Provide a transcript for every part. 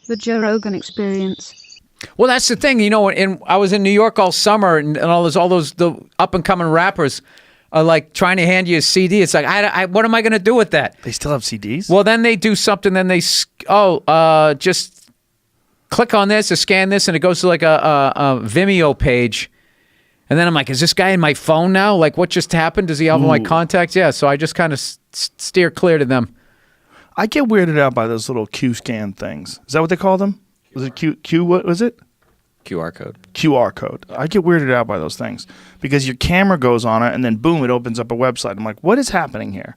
The Joe Rogan Experience. Well, that's the thing, I was in New York all summer, and all those the up and coming rappers are like trying to hand you a CD. It's like, what am I going to do with that? They still have CDs? Well, then they do something. Then they just click on this or scan this, and it goes to like a Vimeo page. And then I'm like, is this guy in my phone now? Like, what just happened? Does he have all my contacts? Yeah. So I just kind of steer clear to them. I get weirded out by those little Q scan things. Is that what they call them? Was it Q? What was it? QR code. QR code. I get weirded out by those things because your camera goes on it and then boom, it opens up a website. I'm like, what is happening here?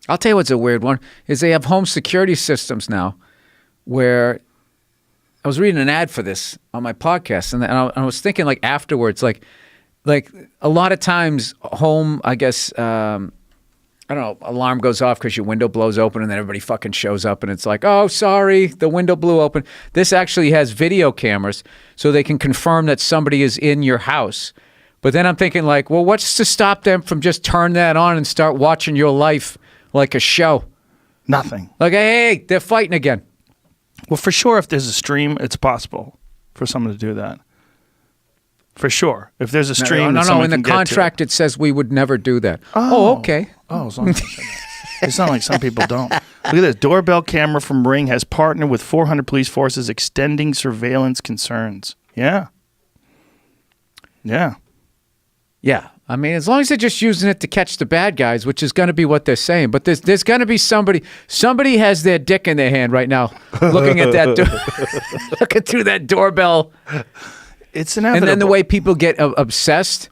I'll tell you what's a weird one is they have home security systems now where I was reading an ad for this on my podcast and I was thinking like afterwards, like a lot of times home, I guess, I don't know, alarm goes off because your window blows open and then everybody fucking shows up and it's like, oh, sorry, the window blew open. This actually has video cameras so they can confirm that somebody is in your house. But then I'm thinking like, well, what's to stop them from just turn that on and start watching your life like a show? Nothing. Like, hey, they're fighting again. Well, for sure, if there's a stream, it's possible for someone to do that. For sure. If there's a stream, no. In the contract, it says we would never do that. Oh okay. Oh, as long as I said that. It's not like some people don't. Look at this. Doorbell camera from Ring has partnered with 400 police forces extending surveillance concerns. Yeah. Yeah. Yeah. I mean, as long as they're just using it to catch the bad guys, which is going to be what they're saying. But there's going to be somebody has their dick in their hand right now looking at that, looking through that doorbell. It's inevitable. And then the way people get obsessed,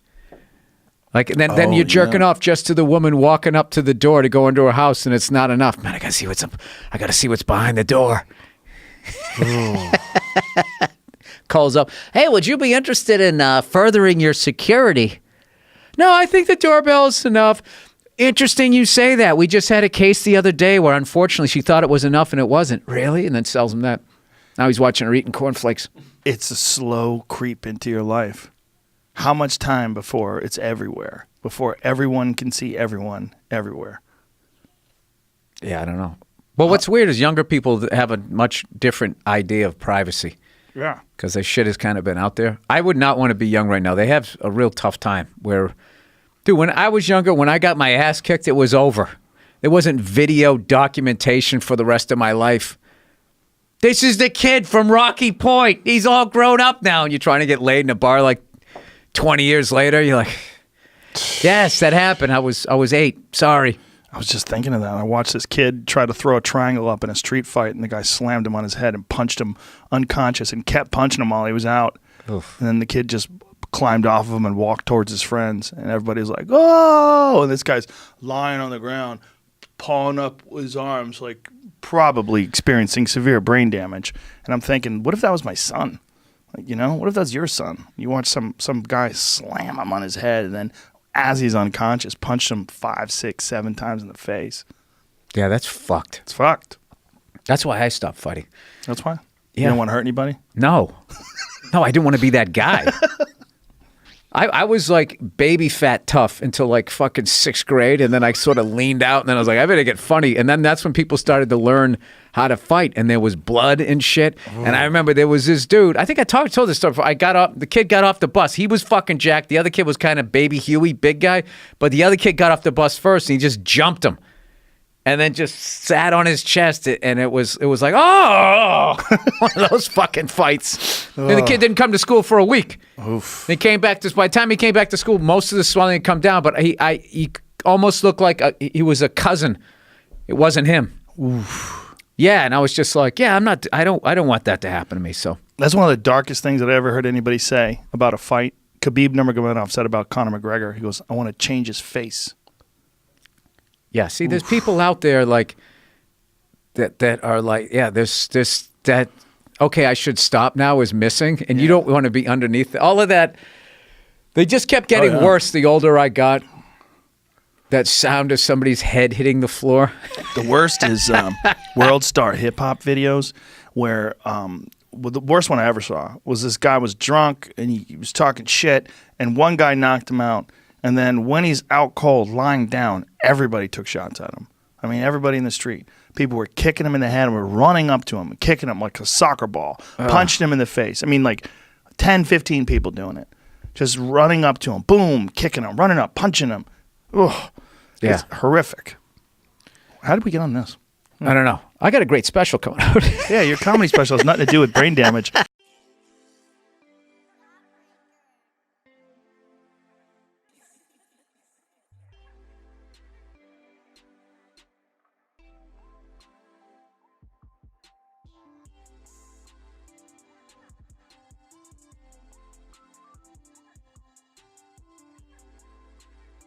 like then you're jerking off just to the woman walking up to the door to go into her house, and it's not enough. Man, I gotta see what's behind the door. Calls up, hey, would you be interested in furthering your security? No, I think the doorbell is enough. Interesting you say that. We just had a case the other day where unfortunately she thought it was enough and it wasn't. Really? And then sells him that. Now he's watching her eating cornflakes. It's a slow creep into your life. How much time before it's everywhere? Before everyone can see everyone everywhere? Yeah, I don't know. Well, what's weird is younger people have a much different idea of privacy. Yeah. Because their shit has kind of been out there. I would not want to be young right now. They have a real tough time where, dude, when I was younger, when I got my ass kicked, it was over. There wasn't video documentation for the rest of my life. This is the kid from Rocky Point. He's all grown up now. And you're trying to get laid in a bar like 20 years later. You're like, yes, that happened. I was 8. Sorry. I was just thinking of that. I watched this kid try to throw a triangle up in a street fight, and the guy slammed him on his head and punched him unconscious and kept punching him while he was out. Oof. And then the kid just climbed off of him and walked towards his friends. And everybody's like, oh! And this guy's lying on the ground, pawing up his arms, like probably experiencing severe brain damage. And I'm thinking, what if that was my son? Like, you know, what if that's your son? You watch some guy slam him on his head, and then as he's unconscious, punched him 5, 6, 7 times in the face. Yeah, that's fucked. It's fucked. That's why I stopped fighting. That's why? Yeah. You don't want to hurt anybody? No. No, I didn't want to be that guy. I was like baby fat tough until like fucking 6th grade, and then I sort of leaned out, and then I was like, I better get funny. And then that's when people started to learn how to fight, and there was blood and shit. Oh. And I remember there was this dude, I think I told this story before. The kid got off the bus. He was fucking jacked. The other kid was kind of baby Huey, big guy. But the other kid got off the bus first, and he just jumped him. And then just sat on his chest, and it was like, oh, one of those fucking fights. And the kid didn't come to school for a week. Oof. By the time he came back to school, most of the swelling had come down, but he almost looked like he was a cousin. It wasn't him. Oof. Yeah, and I was just like, yeah, I don't want that to happen to me. So that's one of the darkest things that I ever heard anybody say about a fight. Khabib Nurmagomedov said about Conor McGregor. He goes, I want to change his face. Yeah, see, there's people out there like that are like, yeah, there's that, okay, I should stop now is missing, and you don't want to be underneath all of that. They just kept getting worse the older I got. That sound of somebody's head hitting the floor. The worst is World Star hip hop videos where the worst one I ever saw was this guy was drunk and he was talking shit, and one guy knocked him out. And then when he's out cold, lying down, everybody took shots at him. I mean, everybody in the street. People were kicking him in the head and were running up to him, kicking him like a soccer ball, punching him in the face. I mean, like 10, 15 people doing it. Just running up to him, boom, kicking him, running up, punching him. Ugh. Yeah. It's horrific. How did we get on this? I don't know. I got a great special coming out. Yeah, your comedy special has nothing to do with brain damage.